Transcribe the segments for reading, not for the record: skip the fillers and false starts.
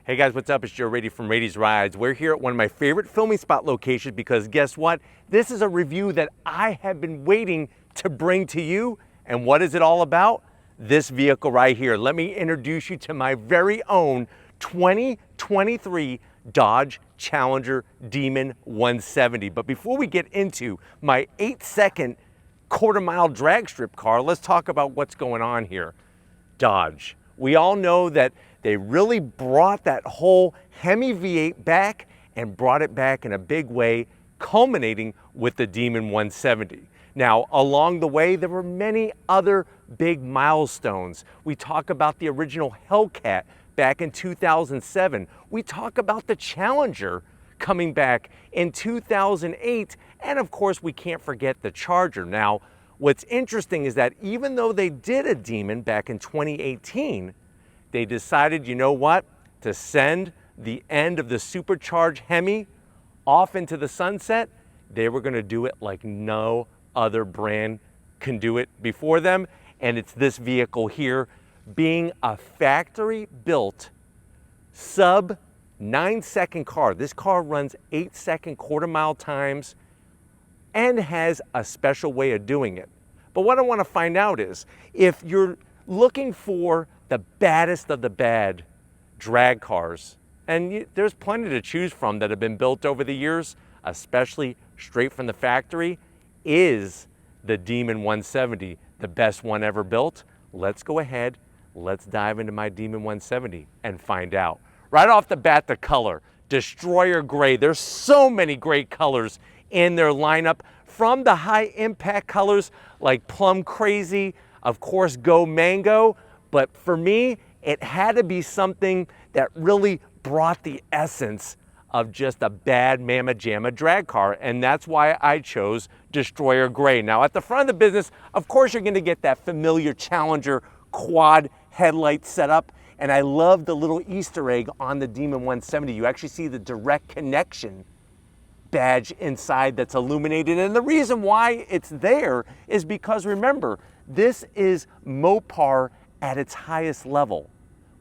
Hey guys, what's up? It's Joe Raiti from Raiti's Rides. We're here at one of my favorite filming spot locations because guess what? This is a review that I have been waiting to bring to you. And what is it all about? This vehicle right here. Let me introduce you to my very own 2023 Dodge Challenger Demon 170. But before we get into my 8-second quarter-mile drag strip car, let's talk about what's going on here. Dodge. We all know that they really brought that whole Hemi V8 back and brought it back in a big way, culminating with the Demon 170. Now, along the way, there were many other big milestones. We talk about the original Hellcat back in 2007. We talk about the Challenger coming back in 2008. And of course, we can't forget the Charger. Now, what's interesting is that even though they did a Demon back in 2018, they decided, you know what, to send the end of the supercharged Hemi off into the sunset. They were going to do it like no other brand can do it before them. And it's this vehicle here, being a factory built sub 9-second car. This car runs 8-second quarter-mile times and has a special way of doing it. But what I want to find out is, if you're looking for the baddest of the bad drag cars, and there's plenty to choose from that have been built over the years, especially straight from the factory, is the Demon 170 the best one ever built? Let's go ahead, let's dive into my Demon 170 and find out. Right off the bat, the color, Destroyer Gray. There's so many great colors in their lineup, from the high impact colors like Plum Crazy, of course Go Mango, but for me, it had to be something that really brought the essence of just a bad mamma jamma drag car, and that's why I chose Destroyer Gray. Now at the front of the business, of course you're gonna get that familiar Challenger quad headlight setup, and I love the little Easter egg on the Demon 170. You actually see the direct connection badge inside that's illuminated, and the reason why it's there is because, remember, this is Mopar at its highest level.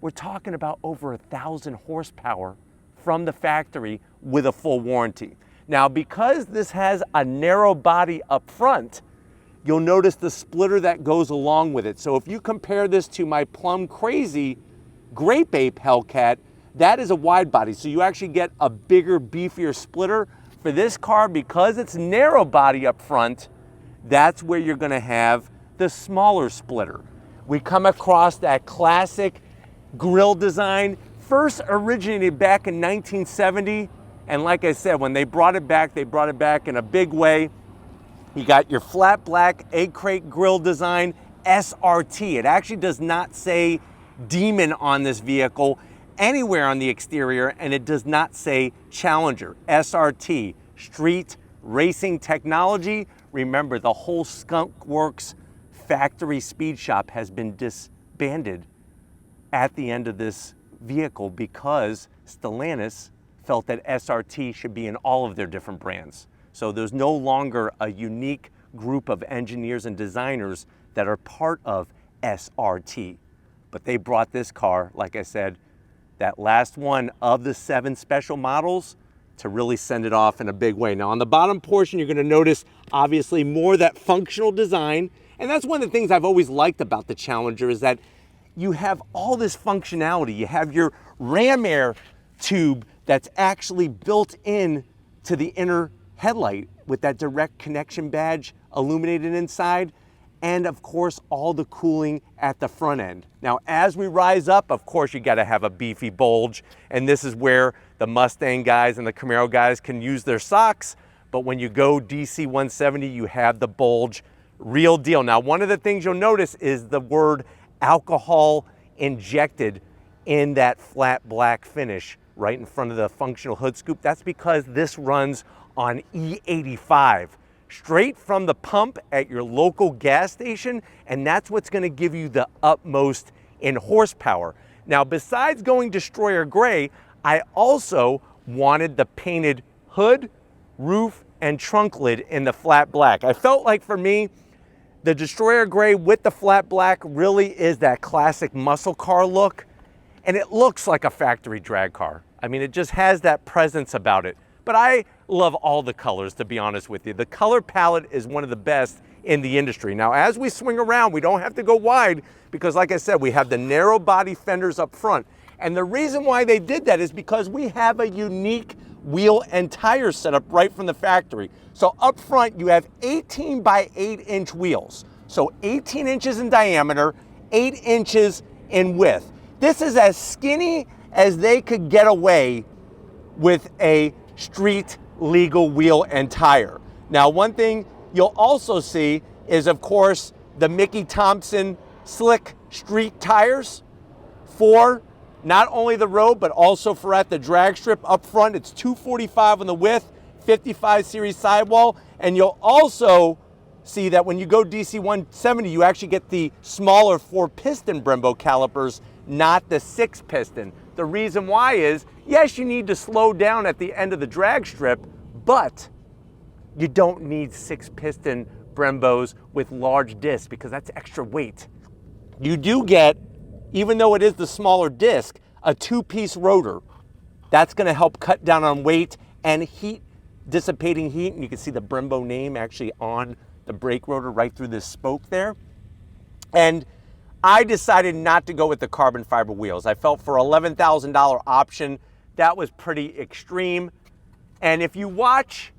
We're talking about over 1,000 horsepower from the factory with a full warranty. Now, because this has a narrow body up front, you'll notice the splitter that goes along with it. So if you compare this to my Plum Crazy Grape Ape Hellcat, that is a wide body. So you actually get a bigger, beefier splitter. For this car, because it's narrow body up front, that's where you're gonna have the smaller splitter. We come across that classic grille design, first originated back in 1970. And like I said, when they brought it back in a big way. You got your flat black egg crate grille design, SRT. It actually does not say Demon on this vehicle anywhere on the exterior, and it does not say Challenger. SRT, street racing technology. Remember, the whole Skunk Works factory speed shop has been disbanded at the end of this vehicle because Stellantis felt that SRT should be in all of their different brands. So there's no longer a unique group of engineers and designers that are part of SRT. But they brought this car, like I said, that last one of the 7 special models, to really send it off in a big way. Now on the bottom portion, you're gonna notice obviously more of that functional design. And that's one of the things I've always liked about the Challenger, is that you have all this functionality. You have your ram air tube that's actually built in to the inner headlight with that direct connection badge illuminated inside. And of course, all the cooling at the front end. Now, as we rise up, of course, you gotta have a beefy bulge, and this is where the Mustang guys and the Camaro guys can use their socks, but when you go DC 170, you have the bulge, real deal. Now, one of the things you'll notice is the word alcohol injected in that flat black finish right in front of the functional hood scoop. That's because this runs on E85. Straight from the pump at your local gas station, and that's what's gonna give you the utmost in horsepower. Now, besides going Destroyer Gray, I also wanted the painted hood, roof, and trunk lid in the flat black. I felt like, for me, the Destroyer Gray with the flat black really is that classic muscle car look. and it looks like a factory drag car. I mean, it just has that presence about it. But I love all the colors, to be honest with you. The color palette is one of the best in the industry. Now, as we swing around, we don't have to go wide because, like I said, we have the narrow body fenders up front. And the reason why they did that is because we have a unique wheel and tire setup right from the factory. So up front, you have 18 by 8-inch wheels. So 18 inches in diameter, 8 inches in width. This is as skinny as they could get away with a street legal wheel and tire. Now, one thing you'll also see is, of course, the Mickey Thompson slick street tires for not only the road, but also for at the drag strip up front. It's 245 on the width, 55 series sidewall. And you'll also see that when you go DC 170, you actually get the smaller 4-piston Brembo calipers, not the 6-piston. The reason why is, yes, you need to slow down at the end of the drag strip, but you don't need 6-piston Brembos with large discs because that's extra weight. You do get, even though it is the smaller disc, a 2-piece rotor. That's going to help cut down on weight and heat, dissipating heat. And you can see the Brembo name actually on the brake rotor right through this spoke there. And I decided not to go with the carbon fiber wheels. I felt for $11,000 option, that was pretty extreme. And if you watch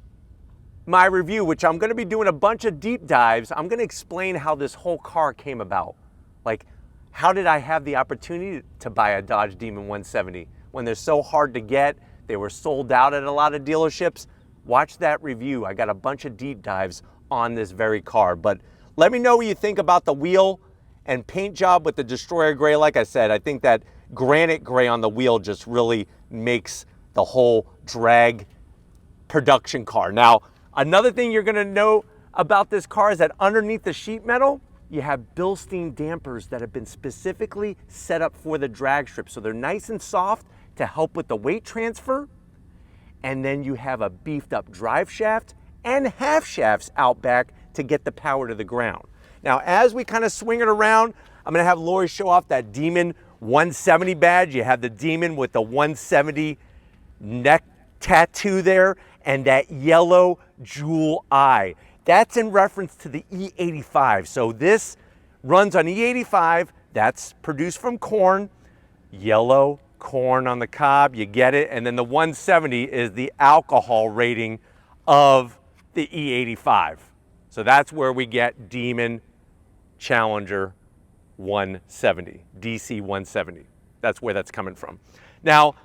my review, which I'm going to be doing a bunch of deep dives, I'm going to explain how this whole car came about. Like, how did I have the opportunity to buy a Dodge Demon 170 when they're so hard to get? They were sold out at a lot of dealerships. Watch that review. I got a bunch of deep dives on this very car. But let me know what you think about the wheel and paint job with the Destroyer Gray. Like I said, I think that granite gray on the wheel just really makes the whole drag production car. Now, another thing you're going to know about this car is that underneath the sheet metal, you have Bilstein dampers that have been specifically set up for the drag strip. So they're nice and soft to help with the weight transfer. And then you have a beefed up drive shaft and half shafts out back to get the power to the ground. Now, as we kind of swing it around, I'm gonna have Lori show off that Demon 170 badge. You have the Demon with the 170 neck tattoo there and that yellow jewel eye. That's in reference to the E85. So this runs on E85, that's produced from corn, yellow corn on the cob, you get it. And then the 170 is the alcohol rating of the E85. So that's where we get Demon Challenger 170, DC 170. That's where that's coming from. Now,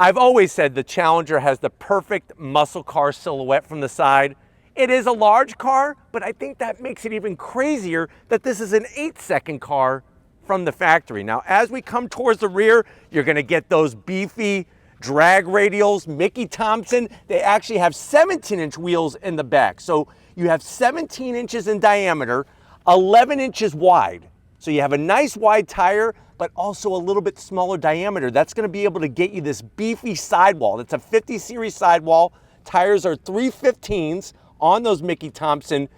I've always said the Challenger has the perfect muscle car silhouette from the side. It is a large car, but I think that makes it even crazier that this is an 8-second car from the factory. Now, as we come towards the rear, you're gonna get those beefy drag radials. Mickey Thompson, they actually have 17-inch wheels in the back. So you have 17 inches in diameter, 11 inches wide. So you have a nice wide tire, but also a little bit smaller diameter. That's gonna be able to get you this beefy sidewall. It's a 50 series sidewall. Tires are 315s on those Mickey Thompson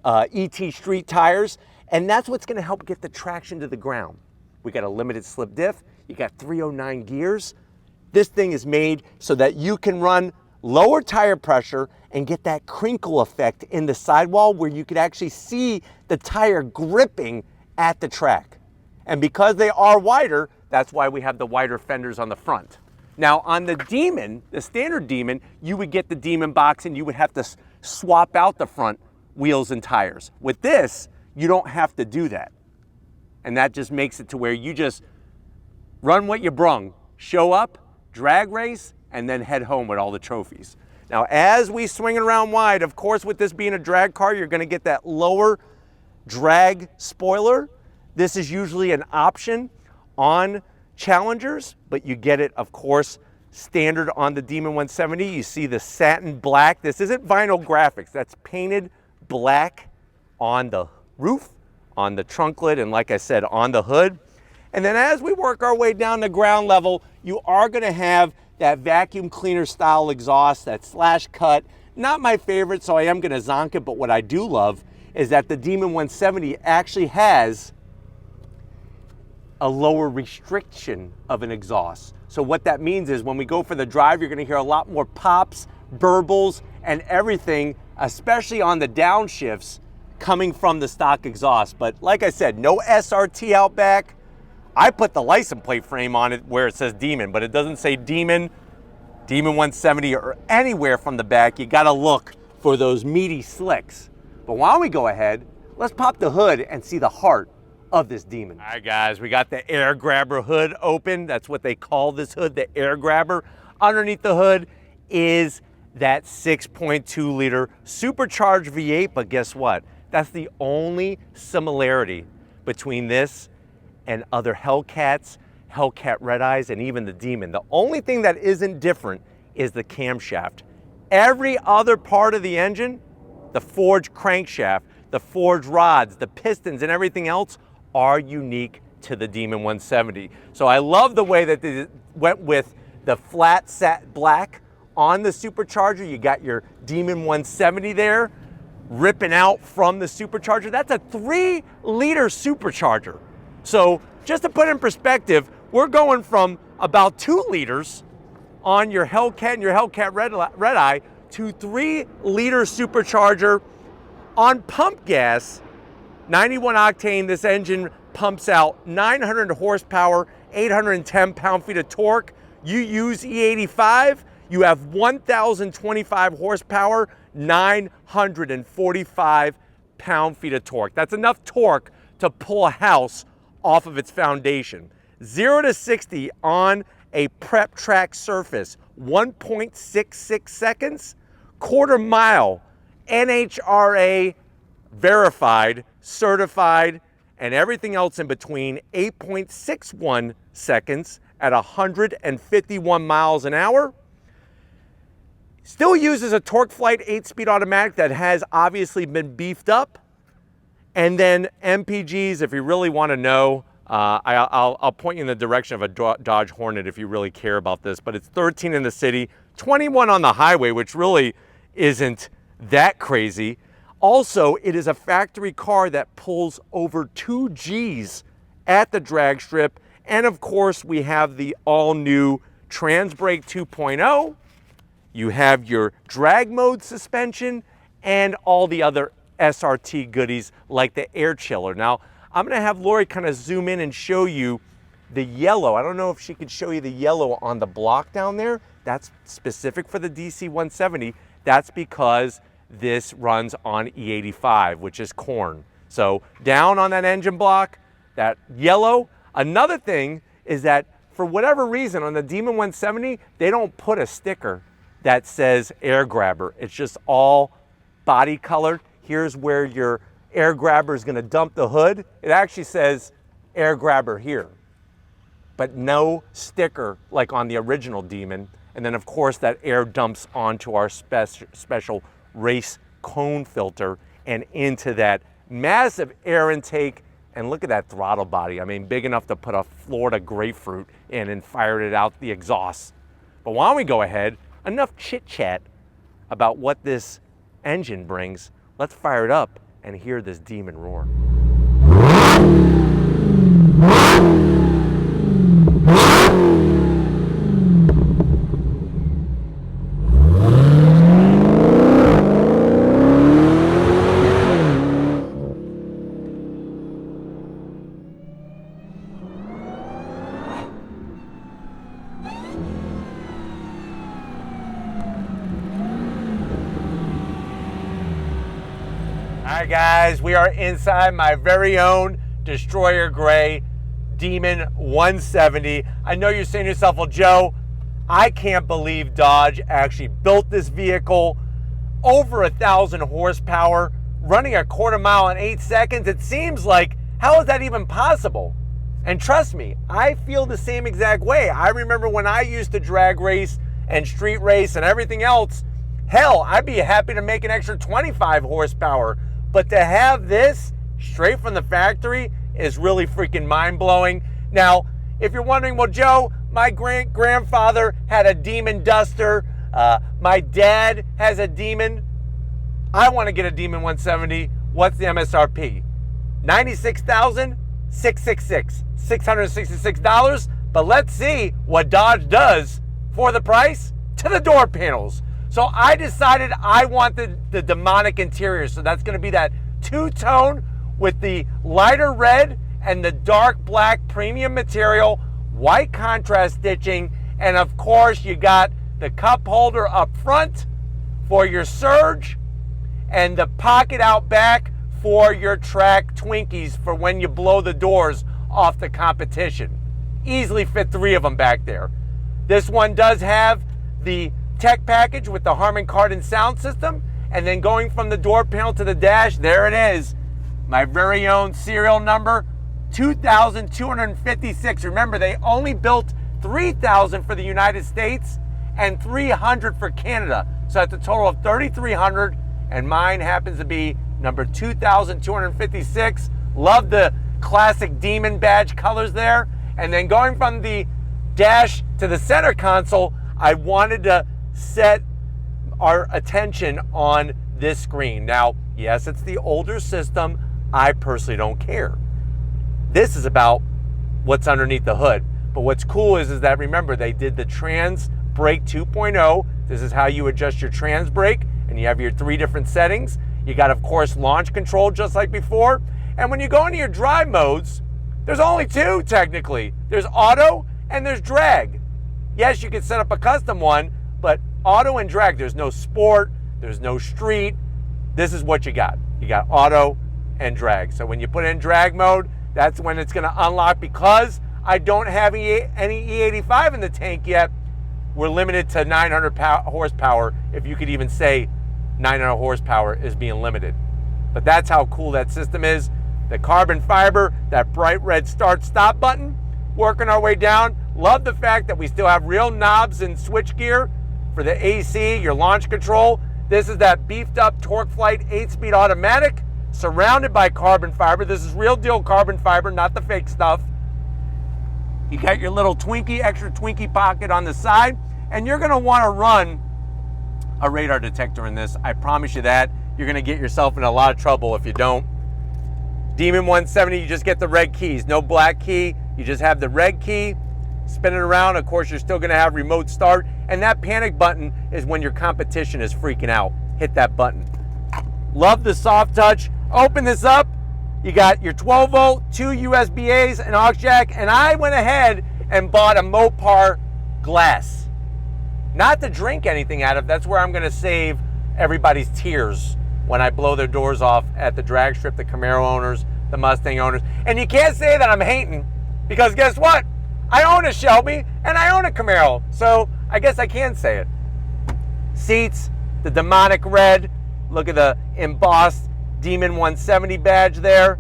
ET street tires. And that's what's gonna help get the traction to the ground. We got a limited slip diff. You got 309 gears. This thing is made so that you can run lower tire pressure and get that crinkle effect in the sidewall where you could actually see the tire gripping at the track. And because they are wider, that's why we have the wider fenders on the front. Now on the Demon, the standard Demon, you would get the Demon box and you would have to swap out the front wheels and tires. With this, you don't have to do that. And that just makes it to where you just run what you brung, show up, drag race, and then head home with all the trophies. Now, as we swing it around wide, of course, with this being a drag car, you're gonna get that lower drag spoiler. This is usually an option on Challengers, but you get it, of course, standard on the Demon 170. You see the satin black. This isn't vinyl graphics. That's painted black on the roof, on the trunk lid, and like I said, on the hood. And then as we work our way down to ground level, you are gonna have that vacuum cleaner style exhaust, that slash cut. Not my favorite, so I am gonna zonk it, but what I do love is that the Demon 170 actually has a lower restriction of an exhaust. So what that means is when we go for the drive, you're gonna hear a lot more pops, burbles, and everything, especially on the downshifts, coming from the stock exhaust. But like I said, no SRT out back. I put the license plate frame on it where it says Demon, but it doesn't say Demon 170 or anywhere from the back. You gotta look for those meaty slicks. But why don't we go ahead, let's pop the hood and see the heart of this Demon. All right guys, we got the air grabber hood open. That's what they call this hood, the air grabber. Underneath the hood is that 6.2 liter supercharged V8, but guess what? That's the only similarity between this and other Hellcats, Hellcat Red Eyes, and even the Demon. The only thing that isn't different is the camshaft. Every other part of the engine, the forged crankshaft, the forged rods, the pistons, and everything else are unique to the Demon 170. So I love the way that they went with the flat satin black on the supercharger. You got your Demon 170 there, ripping out from the supercharger. That's a 3-liter supercharger. So just to put in perspective, we're going from about 2 liters on your Hellcat and your Hellcat Red Eye to 3-liter supercharger on pump gas. 91 octane, this engine pumps out 900 horsepower, 810 pound-feet of torque. You use E85, you have 1,025 horsepower, 945 pound-feet of torque. That's enough torque to pull a house off of its foundation. 0 to 60 on a prep track surface, 1.66 seconds. Quarter mile, NHRA verified, certified, and everything else in between, 8.61 seconds at 151 miles an hour. Still uses a TorqueFlite 8-speed automatic that has obviously been beefed up. And then MPGs, if you really want to know, I'll point you in the direction of a Dodge Hornet if you really care about this, but it's 13 in the city, 21 on the highway, which really isn't that crazy. Also, it is a factory car that pulls over 2 Gs at the drag strip. And of course, we have the all-new Trans Brake 2.0. You have your drag mode suspension and all the other SRT goodies like the air chiller. Now, I'm gonna have Lori kind of zoom in and show you the yellow. I don't know if she could show you the yellow on the block down there. That's specific for the DC 170. That's because this runs on E85, which is corn. So down on that engine block, that yellow. Another thing is that for whatever reason on the Demon 170, they don't put a sticker that says air grabber. It's just all body colored. Here's where your air grabber is gonna dump the hood. It actually says air grabber here, but no sticker like on the original Demon. And then of course that air dumps onto our special race cone filter and into that massive air intake. And look at that throttle body. I mean, big enough to put a Florida grapefruit in and fired it out the exhaust. But why don't we go ahead, enough chit chat about what this engine brings. Let's fire it up and hear this Demon roar. All right, guys, we are inside my very own Destroyer Gray Demon 170. I know you're saying to yourself, well, Joe, I can't believe Dodge actually built this vehicle, over 1,000 horsepower, running a quarter mile in 8 seconds. It seems like, how is that even possible? And trust me, I feel the same exact way. I remember when I used to drag race and street race and everything else, hell, I'd be happy to make an extra 25 horsepower. But to have this straight from the factory is really freaking mind-blowing. Now, if you're wondering, well, Joe, my grandfather had a Demon Duster. My dad has a Demon. I want to get a Demon 170. What's the MSRP? $96,000? $666. But let's see what Dodge does for the price to the door panels. So I decided I wanted the demonic interior. So that's going to be that two-tone with the lighter red and the dark black premium material, white contrast stitching, and of course you got the cup holder up front for your Surge and the pocket out back for your track Twinkies for when you blow the doors off the competition. Easily fit 3 of them back there. This one does have the tech package with the Harman Kardon sound system, and then going from the door panel to the dash, there it is. My very own serial number, 2,256. Remember, they only built 3,000 for the United States and 300 for Canada. So that's a total of 3,300, and mine happens to be number 2,256. Love the classic Demon badge colors there. And then going from the dash to the center console, I wanted to set our attention on this screen. Now, yes, it's the older system. I personally don't care. This is about what's underneath the hood. But what's cool is that, remember, they did the Trans Brake 2.0. This is how you adjust your trans brake, and you have your 3 different settings. You got, of course, launch control just like before. And when you go into your drive modes, there's only 2 technically. There's auto and there's drag. Yes, you can set up a custom one, but auto and drag, there's no sport, there's no street. This is what you got. You got auto and drag. So when you put it in drag mode, that's when it's gonna unlock. Because I don't have any E85 in the tank yet, we're limited to 900 horsepower, if you could even say 900 horsepower is being limited. But that's how cool that system is. The carbon fiber, that bright red start-stop button, working our way down. Love the fact that we still have real knobs and switch gear for the AC, your launch control. This is that beefed up TorqueFlite 8-speed automatic, surrounded by carbon fiber. This is real deal carbon fiber, not the fake stuff. You got your little extra Twinkie pocket on the side, and you're gonna wanna run a radar detector in this. I promise you that. You're gonna get yourself in a lot of trouble if you don't. Demon 170, you just get the red keys, no black key. You just have the red key, spin it around. Of course, you're still gonna have remote start. And that panic button is when your competition is freaking out. Hit that button. Love the soft touch. Open this up. You got your 12 volt, 2 USB-As, an aux jack, and I went ahead and bought a Mopar glass. Not to drink anything out of, that's where I'm gonna save everybody's tears when I blow their doors off at the drag strip, the Camaro owners, the Mustang owners. And you can't say that I'm hating, because guess what? I own a Shelby and I own a Camaro, so I guess I can say it. Seats, the demonic red. Look at the embossed Demon 170 badge there.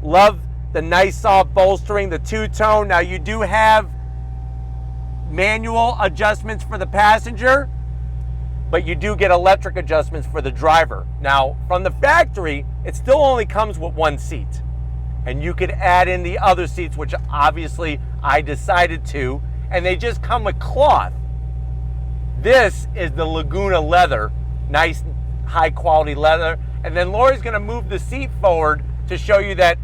Love the nice soft bolstering, the two-tone. Now you do have manual adjustments for the passenger, but you do get electric adjustments for the driver. Now, from the factory, it still only comes with 1 seat. And you could add in the other seats, which obviously I decided to, and they just come with cloth. This is the Laguna leather, nice high quality leather. And then Lori's gonna move the seat forward to show you that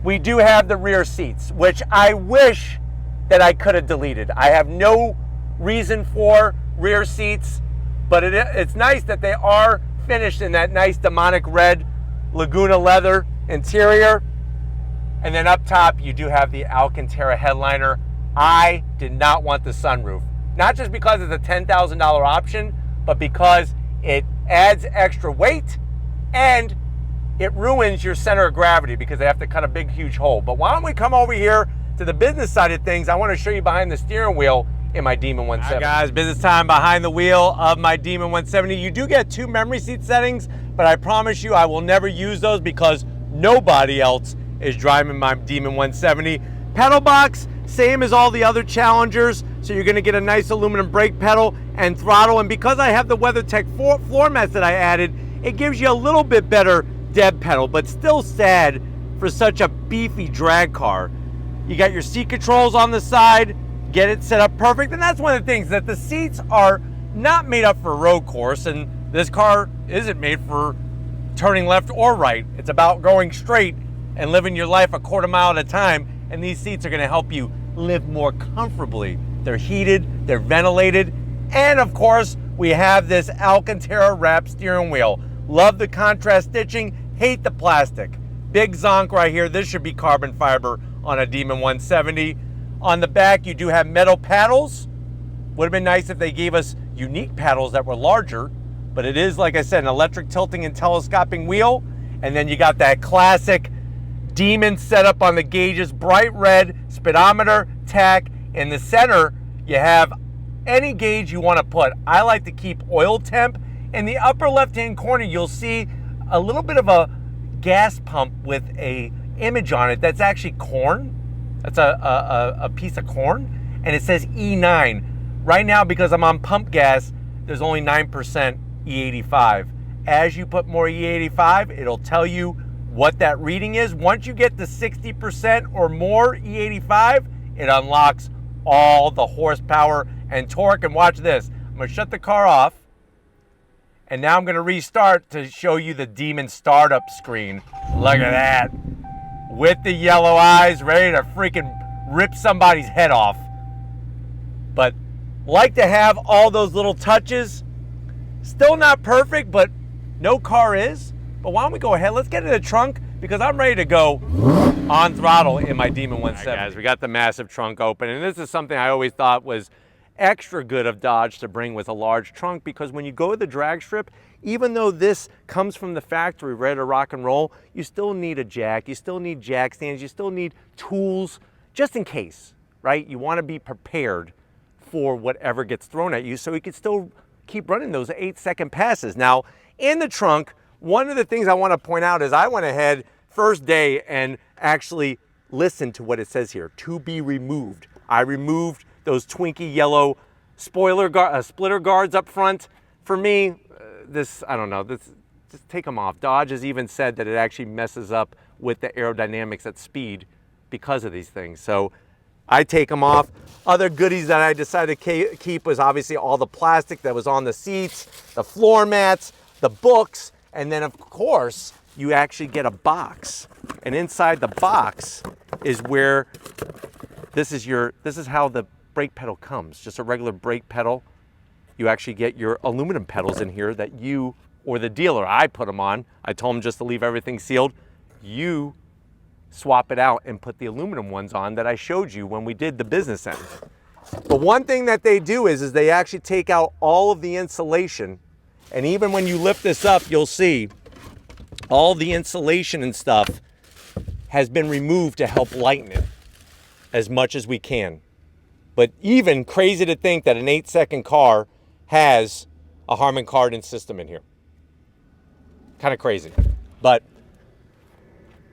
we do have the rear seats, which I wish that I could have deleted. I have no reason for rear seats, but it's nice that they are finished in that nice demonic red Laguna leather interior. And then up top, you do have the Alcantara headliner. I did not want the sunroof. Not just because it's a $10,000 option, but because it adds extra weight and it ruins your center of gravity because they have to cut a big, huge hole. But why don't we come over here to the business side of things? I want to show you behind the steering wheel in my Demon 170. All right, guys, business time behind the wheel of my Demon 170. You do get 2 memory seat settings, but I promise you I will never use those because nobody else is driving my Demon 170. Pedal box, same as all the other Challengers, so you're gonna get a nice aluminum brake pedal and throttle. And because I have the WeatherTech floor mats that I added, it gives you a little bit better dead pedal, but still sad for such a beefy drag car. You got your seat controls on the side, get it set up perfect. And that's one of the things, that the seats are not made up for a road course, and this car isn't made for turning left or right. It's about going straight and living your life a quarter mile at a time, and these seats are gonna help you live more comfortably. They're heated, they're ventilated, and of course, we have this Alcantara wrap steering wheel. Love the contrast stitching, hate the plastic. Big zonk right here. This should be carbon fiber on a Demon 170. On the back, you do have metal paddles. Would have been nice if they gave us unique paddles that were larger, but it is, like I said, an electric tilting and telescoping wheel. And then you got that classic Demon setup on the gauges, bright red, speedometer, tach. In the center, you have any gauge you want to put. I like to keep oil temp. In the upper left-hand corner, you'll see a little bit of a gas pump with a image on it that's actually corn. That's a piece of corn, and it says E9. Right now, because I'm on pump gas, there's only 9% E85. As you put more E85, it'll tell you what that reading is. Once you get to 60% or more E85, it unlocks all the horsepower and torque. And watch this. I'm gonna shut the car off, and now I'm gonna restart to show you the Demon startup screen. Look at that. With the yellow eyes, ready to freaking rip somebody's head off. But like to have all those little touches. Still not perfect, but no car is. But why don't we go ahead, let's get in the trunk, because I'm ready to go on throttle in my Demon 170. All right, guys, we got the massive trunk open, and this is something I always thought was extra good of Dodge to bring with a large trunk, because when you go to the drag strip, even though this comes from the factory ready to rock and roll, you still need a jack, you still need jack stands, you still need tools, just in case, right? You want to be prepared for whatever gets thrown at you, so you can still keep running those 8-second passes. Now, in the trunk, one of the things I want to point out is I went ahead first day and actually listened to what it says here, to be removed. I removed those Twinkie yellow splitter guards up front. For me, I don't know, just take them off. Dodge has even said that it actually messes up with the aerodynamics at speed because of these things. So I take them off. Other goodies that I decided to keep was obviously all the plastic that was on the seats, the floor mats, the books, and then of course, you actually get a box. And inside the box is where, this is how the brake pedal comes, just a regular brake pedal. You actually get your aluminum pedals in here that you, or the dealer, I put them on. I told them just to leave everything sealed. You swap it out and put the aluminum ones on that I showed you when we did the business end. But one thing that they do is they actually take out all of the insulation, and even when you lift this up, you'll see all the insulation and stuff has been removed to help lighten it as much as we can. But even crazy to think that an 8-second car has a Harman Kardon system in here. Kind of crazy, but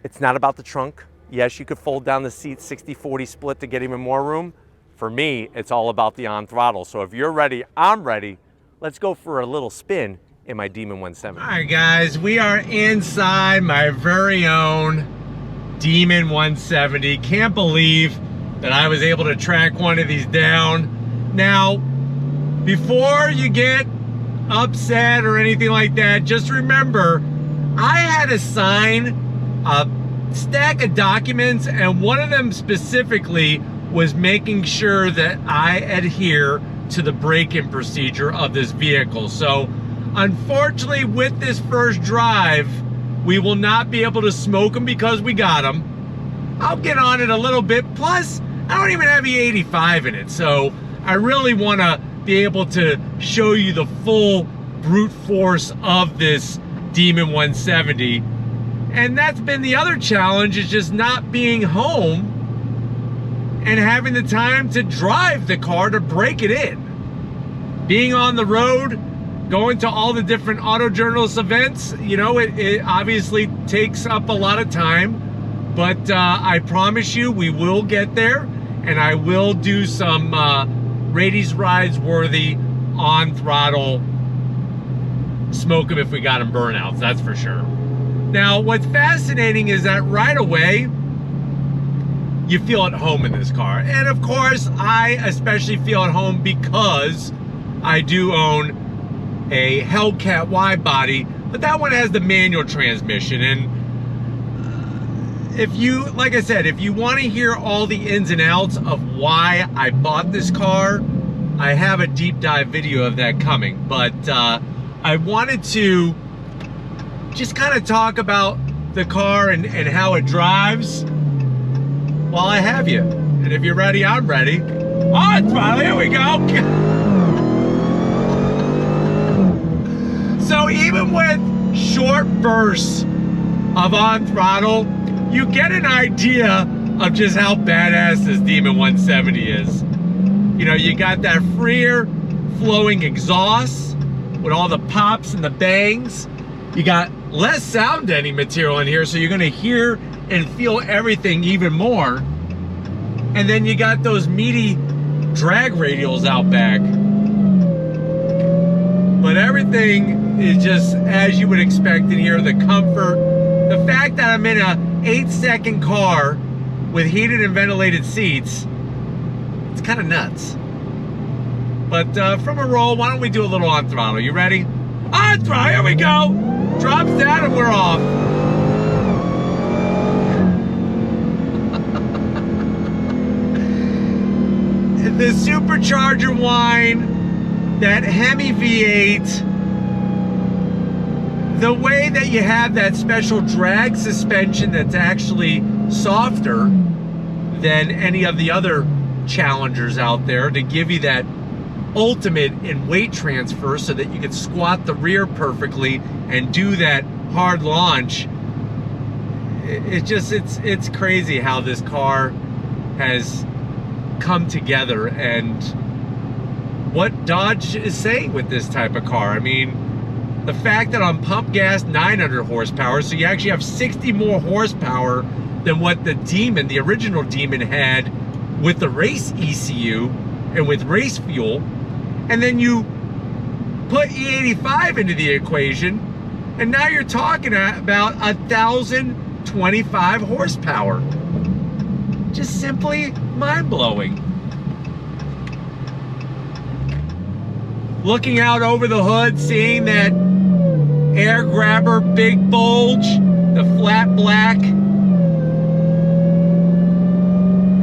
it's not about the trunk. Yes, you could fold down the seat 60-40 split to get even more room. For me, it's all about the on throttle. So if you're ready, I'm ready. Let's go for a little spin in my Demon 170. All right, guys, we are inside my very own Demon 170. Can't believe that I was able to track one of these down. Now, before you get upset or anything like that, just remember, I had to sign a stack of documents, and one of them specifically was making sure that I adhere to the break-in procedure of this vehicle. So unfortunately, with this first drive, we will not be able to smoke them because we got them. I'll get on it a little bit. Plus, I don't even have E85 in it. So I really want to be able to show you the full brute force of this Demon 170. And that's been the other challenge, is just not being home and having the time to drive the car to break it in. Being on the road, going to all the different auto journalist events, you know, it obviously takes up a lot of time, but I promise you we will get there, and I will do some Raiti's rides worthy on throttle smoke them if we got them burnouts, that's for sure. Now, what's fascinating is that right away, you feel at home in this car. And of course, I especially feel at home because I do own a Hellcat wide body, but that one has the manual transmission. And if you, like I said, if you want to hear all the ins and outs of why I bought this car, I have a deep dive video of that coming. But I wanted to just kind of talk about the car and how it drives while I have you. And if you're ready, I'm ready. On throttle, here we go. So even with short bursts of on throttle, you get an idea of just how badass this Demon 170 is. You know, you got that freer flowing exhaust with all the pops and the bangs. You got less sound deadening material in here, so you're gonna hear and feel everything even more. And then you got those meaty drag radials out back. But everything is just as you would expect in here. The comfort, the fact that I'm in a 8-second car with heated and ventilated seats, it's kind of nuts. But from a roll, why don't we do a little on throttle? You ready? On throttle, here we go. Drops down and we're off. The supercharger whine, that Hemi V8, the way that you have that special drag suspension that's actually softer than any of the other Challengers out there to give you that ultimate in weight transfer so that you can squat the rear perfectly and do that hard launch. It's crazy how this car has come together and what Dodge is saying with this type of car. I mean, the fact that on pump gas 900 horsepower, so you actually have 60 more horsepower than what the Demon, the original Demon, had with the race ECU and with race fuel. And then you put E85 into the equation, and now you're talking about 1,025 horsepower. Just simply mind-blowing. Looking out over the hood, seeing that air grabber, big bulge, the flat black.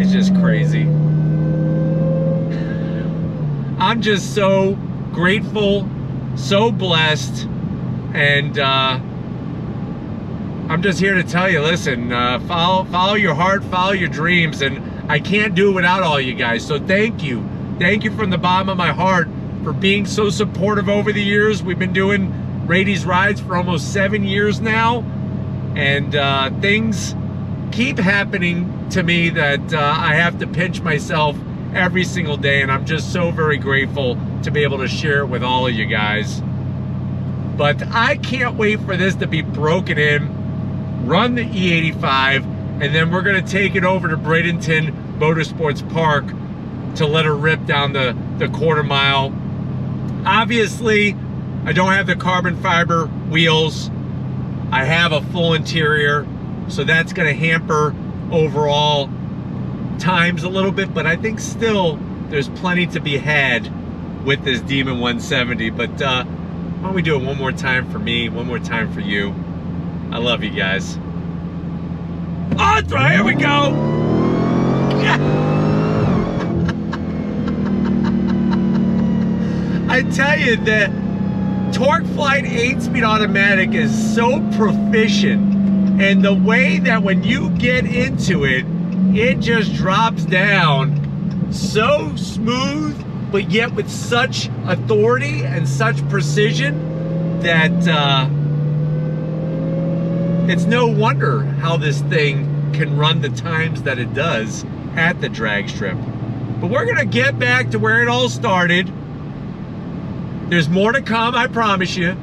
It's just crazy. I'm just so grateful, so blessed, and I'm just here to tell you, listen, follow your heart, follow your dreams, and I can't do it without all you guys. So thank you. Thank you from the bottom of my heart for being so supportive over the years. We've been doing Raiti's Rides for almost 7 years now, and things keep happening to me that I have to pinch myself every single day, and I'm just so very grateful to be able to share it with all of you guys. But I can't wait for this to be broken in, run the E85, and then we're gonna take it over to Bradenton Motorsports Park to let her rip down the quarter mile. Obviously, I don't have the carbon fiber wheels. I have a full interior, so that's gonna hamper overall times a little bit, but I think still there's plenty to be had with this Demon 170. But why don't we do it one more time for me, one more time for you. I love you guys. Oh, here we go. I tell you, the Torque Flight 8-speed automatic is so proficient, and the way that when you get into it, it just drops down so smooth, but yet with such authority and such precision that it's no wonder how this thing can run the times that it does at the drag strip. But we're gonna get back to where it all started. There's more to come, I promise you.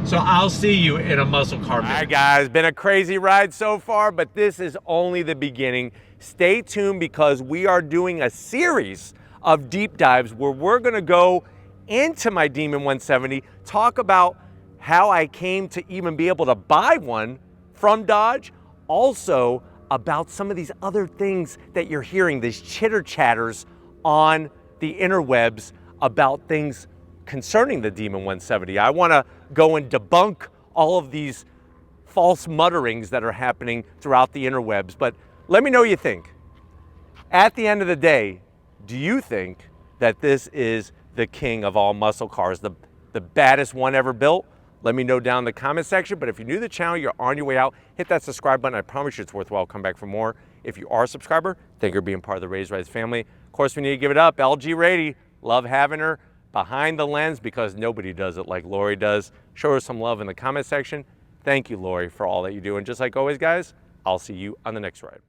So I'll see you in a muscle car. All right, guys, been a crazy ride so far, but this is only the beginning. Stay tuned, because we are doing a series of deep dives where we're gonna go into my Demon 170, talk about how I came to even be able to buy one from Dodge, also about some of these other things that you're hearing, these chitter chatters on the interwebs about things concerning the Demon 170. I want to go and debunk all of these false mutterings that are happening throughout the interwebs. But let me know what you think. At the end of the day, do you think that this is the king of all muscle cars, the baddest one ever built? Let me know down in the comment section. But if you're new to the channel, you're on your way out, hit that subscribe button. I promise you it's worthwhile. Come back for more. If you are a subscriber, thank you for being part of the Raised Rides family. Of course, we need to give it up. LG Raiti, love having her behind the lens because nobody does it like Lori does. Show her some love in the comment section. Thank you, Lori, for all that you do. And just like always, guys, I'll see you on the next ride.